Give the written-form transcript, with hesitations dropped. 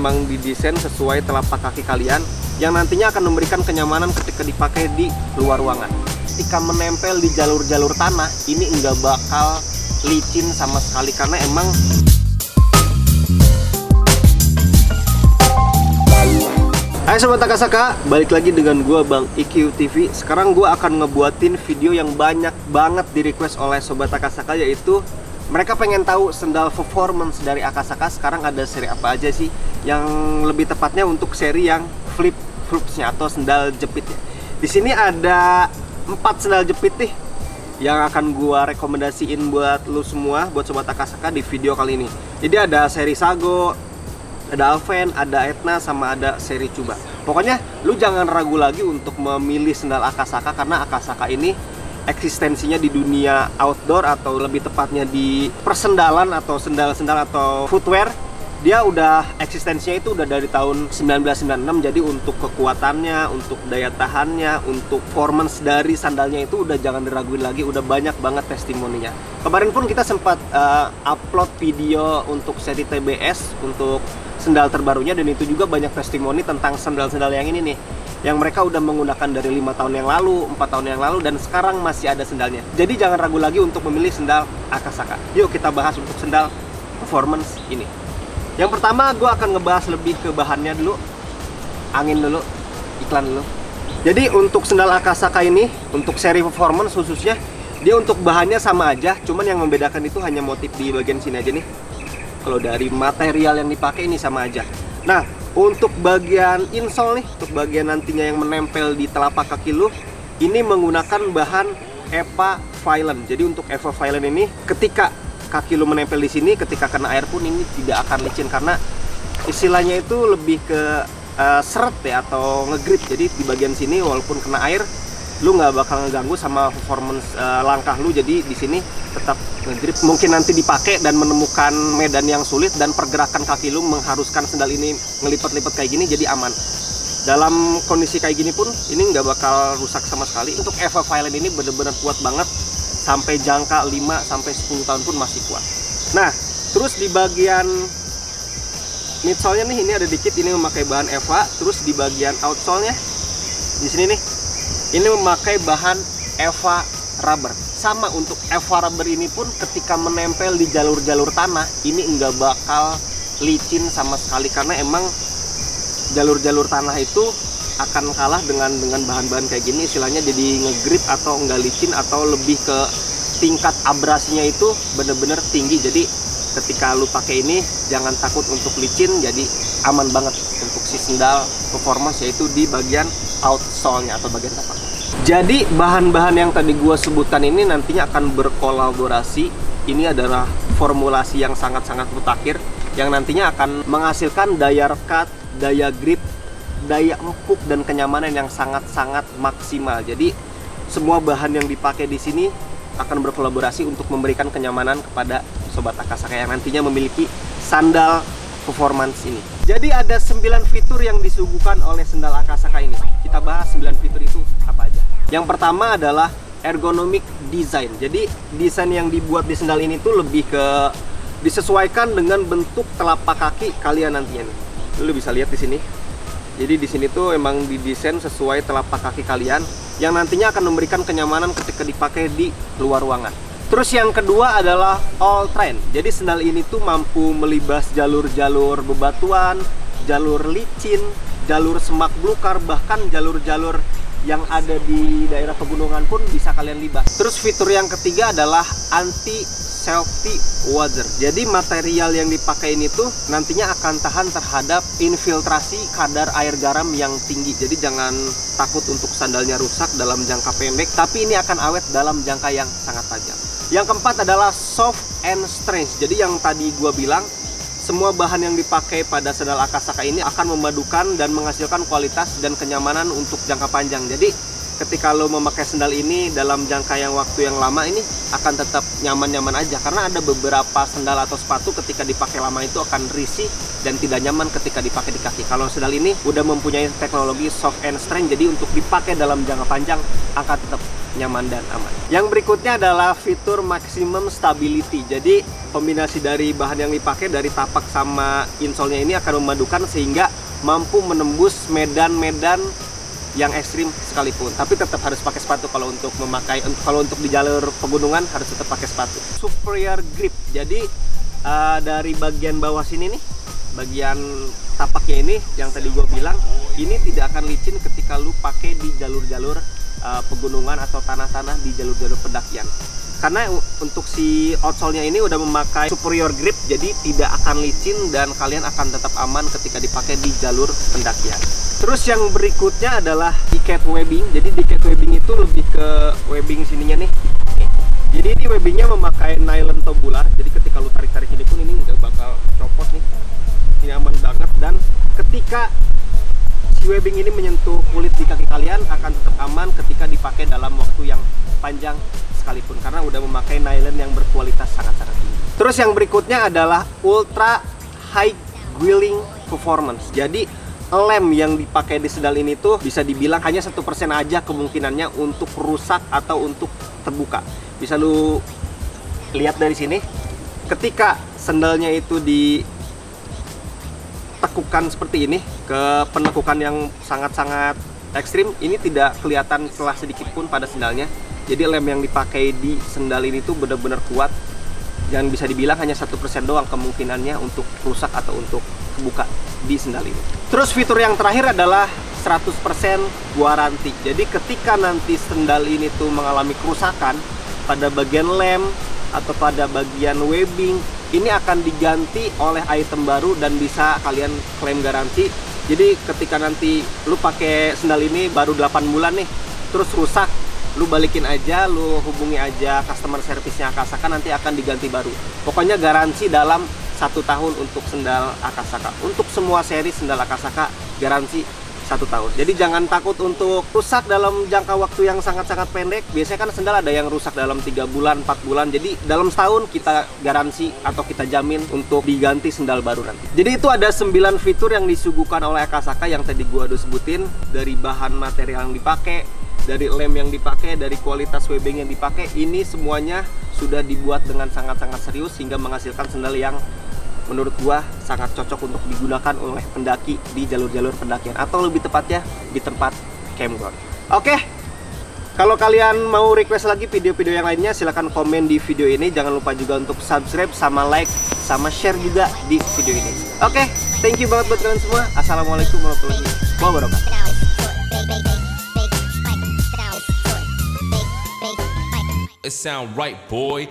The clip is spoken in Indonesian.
emang didesain sesuai telapak kaki kalian yang nantinya akan memberikan kenyamanan ketika dipakai di luar ruangan. Ketika menempel di jalur-jalur tanah, ini nggak bakal licin sama sekali karena emang Hai Sobat Akasaka, balik lagi dengan gua Bang IQ TV. Sekarang gua akan ngebuatin video yang banyak banget di request oleh Sobat Akasaka, yaitu mereka pengen tahu sendal performance dari Akasaka sekarang ada seri apa aja sih, yang lebih tepatnya untuk seri yang flip-floopsnya atau sendal jepitnya. Di sini ada 4 sendal jepit nih yang akan gua rekomendasiin buat lu semua, buat Sobat Akasaka di video kali ini. Jadi ada seri Sago, ada Alven, ada Etna, sama ada seri Cuba. Pokoknya lu jangan ragu lagi untuk memilih sendal Akasaka karena Akasaka ini eksistensinya di dunia outdoor atau lebih tepatnya di persendalan atau sendal-sendal atau footwear. Dia udah eksistensinya itu udah dari tahun 1996. Jadi untuk kekuatannya, untuk daya tahannya, untuk performance dari sandalnya itu udah jangan diraguin lagi, udah banyak banget testimoninya. Kemarin pun kita sempat upload video untuk seri TBS untuk sendal terbarunya, dan itu juga banyak testimoni tentang sendal-sendal yang ini nih, yang mereka udah menggunakan dari 5 tahun yang lalu, 4 tahun yang lalu, dan sekarang masih ada sendalnya. Jadi jangan ragu lagi untuk memilih sendal Akasaka. Yuk kita bahas untuk sendal performance ini. Yang pertama gue akan ngebahas lebih ke bahannya dulu. Angin dulu, iklan dulu. Jadi untuk sendal Akasaka ini, untuk seri performance khususnya, dia untuk bahannya sama aja, cuman yang membedakan itu hanya motif di bagian sini aja nih. Kalau dari material yang dipakai ini sama aja. Nah, untuk bagian insole nih, untuk bagian nantinya yang menempel di telapak kaki lu, ini menggunakan bahan EVA Violent. Jadi untuk EVA Violent ini, ketika kaki lu menempel di sini, ketika kena air pun ini tidak akan licin karena istilahnya itu lebih ke seret ya, atau ngegrip. Jadi di bagian sini walaupun kena air, lu nggak bakal ngeganggu sama performance langkah lu. Jadi di sini tetap ngegrip. Mungkin nanti dipakai dan menemukan medan yang sulit dan pergerakan kaki lu mengharuskan sendal ini ngelipat-lipat kayak gini, jadi aman. Dalam kondisi kayak gini pun ini nggak bakal rusak sama sekali. Untuk EVA Violent ini bener-bener kuat banget, sampai jangka 5-10 tahun pun masih kuat. Nah, terus di bagian midsole-nya nih, ini ada dikit, ini memakai bahan EVA. Terus di bagian outsole-nya di sini nih, ini memakai bahan EVA rubber. Sama untuk EVA rubber ini pun ketika menempel di jalur-jalur tanah, ini nggak bakal licin sama sekali karena emang jalur-jalur tanah itu akan kalah dengan bahan-bahan kayak gini, istilahnya jadi ngegrip atau nggak licin, atau lebih ke tingkat abrasinya itu bener-bener tinggi. Jadi ketika lu pakai ini jangan takut untuk licin, jadi aman banget untuk si sendal performance, yaitu di bagian outsole-nya atau bagian tapak. Jadi bahan-bahan yang tadi gua sebutkan ini nantinya akan berkolaborasi. Ini adalah formulasi yang sangat-sangat mutakhir yang nantinya akan menghasilkan daya rekat, daya grip, daya empuk, dan kenyamanan yang sangat-sangat maksimal. Jadi semua bahan yang dipakai di sini akan berkolaborasi untuk memberikan kenyamanan kepada Sobat Akasaka yang nantinya memiliki sandal performance ini. Jadi ada 9 fitur yang disuguhkan oleh sendal Akasaka ini. Kita bahas 9 fitur itu apa aja. Yang pertama adalah ergonomic design. Jadi desain yang dibuat di sendal ini tuh lebih ke disesuaikan dengan bentuk telapak kaki kalian nantinya nih. Lu bisa lihat di sini. Jadi di sini tuh emang didesain sesuai telapak kaki kalian yang nantinya akan memberikan kenyamanan ketika dipakai di luar ruangan. Terus yang kedua adalah all terrain. Jadi sendal ini tuh mampu melibas jalur-jalur bebatuan, jalur licin, jalur semak belukar, bahkan jalur-jalur yang ada di daerah pegunungan pun bisa kalian libas. Terus fitur yang ketiga adalah anti safety water. Jadi material yang dipakai ini tuh nantinya akan tahan terhadap infiltrasi kadar air garam yang tinggi. Jadi jangan takut untuk sandalnya rusak dalam jangka pendek, tapi ini akan awet dalam jangka yang sangat panjang. Yang keempat adalah soft and stretch. Jadi yang tadi gua bilang, semua bahan yang dipakai pada sandal Akasaka ini akan memadukan dan menghasilkan kualitas dan kenyamanan untuk jangka panjang. Jadi ketika lo memakai sendal ini dalam jangka yang waktu yang lama, ini akan tetap nyaman-nyaman aja. Karena ada beberapa sendal atau sepatu ketika dipakai lama itu akan risih dan tidak nyaman ketika dipakai di kaki. Kalau sendal ini udah mempunyai teknologi soft and stretch, jadi untuk dipakai dalam jangka panjang akan tetap nyaman dan aman. Yang berikutnya adalah fitur maximum stability. Jadi kombinasi dari bahan yang dipakai dari tapak sama insole-nya ini akan memadukan sehingga mampu menembus medan-medan yang ekstrim sekalipun. Tapi tetap harus pakai sepatu kalau untuk di jalur pegunungan harus tetap pakai sepatu. Superior grip. Jadi dari bagian bawah sini nih, bagian tapaknya ini yang tadi gue bilang, ini tidak akan licin ketika lu pakai di jalur-jalur pegunungan atau tanah-tanah di jalur-jalur pendakian. Karena untuk si outsole-nya ini udah memakai superior grip, jadi tidak akan licin dan kalian akan tetap aman ketika dipakai di jalur pendakian. Terus yang berikutnya adalah decade webbing. Jadi decade webbing itu lebih ke webbing sininya nih. Jadi ini webbingnya memakai nylon tubular. Jadi ketika lu tarik-tarik ini pun ini nggak bakal copot nih. Ini aman banget, dan ketika si webbing ini menyentuh kulit di kaki kalian akan tetap aman ketika dipakai dalam waktu yang panjang sekalipun, karena udah memakai nylon yang berkualitas sangat-sangat tinggi. Terus yang berikutnya adalah ultra high dwelling performance. Jadi lem yang dipakai di sendal ini tuh bisa dibilang hanya 1% aja kemungkinannya untuk rusak atau untuk terbuka. Bisa lu lihat dari sini, ketika sendalnya itu ditekukan seperti ini ke penekukan yang sangat-sangat ekstrim, ini tidak kelihatan celah sedikit pun pada sendalnya. Jadi lem yang dipakai di sendal ini tuh benar-benar kuat, dan bisa dibilang hanya 1% doang kemungkinannya untuk rusak atau untuk kebuka di sendal ini. Terus fitur yang terakhir adalah 100% waranti. Jadi ketika nanti sendal ini tuh mengalami kerusakan pada bagian lem atau pada bagian webbing, ini akan diganti oleh item baru dan bisa kalian klaim garansi. Jadi ketika nanti lu pakai sendal ini baru 8 bulan nih, terus rusak, lu balikin aja, lu hubungi aja customer service-nya Akasaka, nanti akan diganti baru. Pokoknya garansi dalam 1 tahun untuk sendal Akasaka. Untuk semua seri sendal Akasaka garansi 1 tahun. Jadi jangan takut untuk rusak dalam jangka waktu yang sangat-sangat pendek. Biasanya kan sendal ada yang rusak dalam 3 bulan, 4 bulan. Jadi dalam setahun kita garansi atau kita jamin untuk diganti sendal baru nanti. Jadi itu ada 9 fitur yang disuguhkan oleh Akasaka yang tadi gua udah sebutin. Dari bahan material yang dipakai, dari lem yang dipakai, dari kualitas webbing yang dipakai, ini semuanya sudah dibuat dengan sangat-sangat serius sehingga menghasilkan sendal yang menurut gua sangat cocok untuk digunakan oleh pendaki di jalur-jalur pendakian, atau lebih tepatnya di tempat campground. Oke, kalau kalian mau request lagi video-video yang lainnya, silahkan komen di video ini. Jangan lupa juga untuk subscribe, sama like, sama share juga di video ini. Oke, thank you banget buat kalian semua. Assalamualaikum warahmatullahi wabarakatuh. It sound right, boy.